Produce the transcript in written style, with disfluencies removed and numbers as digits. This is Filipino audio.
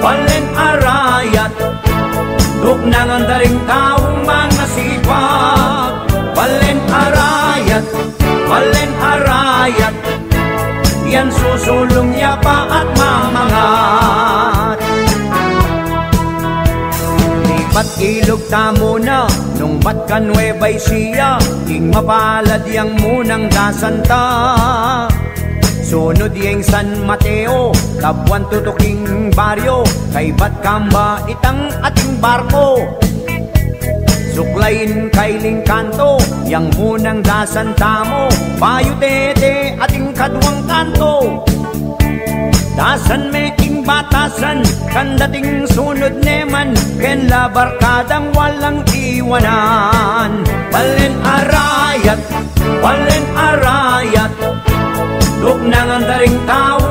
Walen arayat duk nangandaring taong mga sipag. Walen arayat yan susulong yapa at mamangat. Lipat ilog tamo na nung bat ka Nueva Ecija, king mapalad yang munang dasanta. Sunod yung San Mateo, Labuan tutuking baryo, kay Batkamba itang ating barko. Suklayin kay Lingkanto, yang munang dasan tamo, Bayo Tete ating kadwang kanto. Dasan me king batasan, kandating sunod neman, ken la barkadang walang iwanan. Walen arayat duk nangandaring tao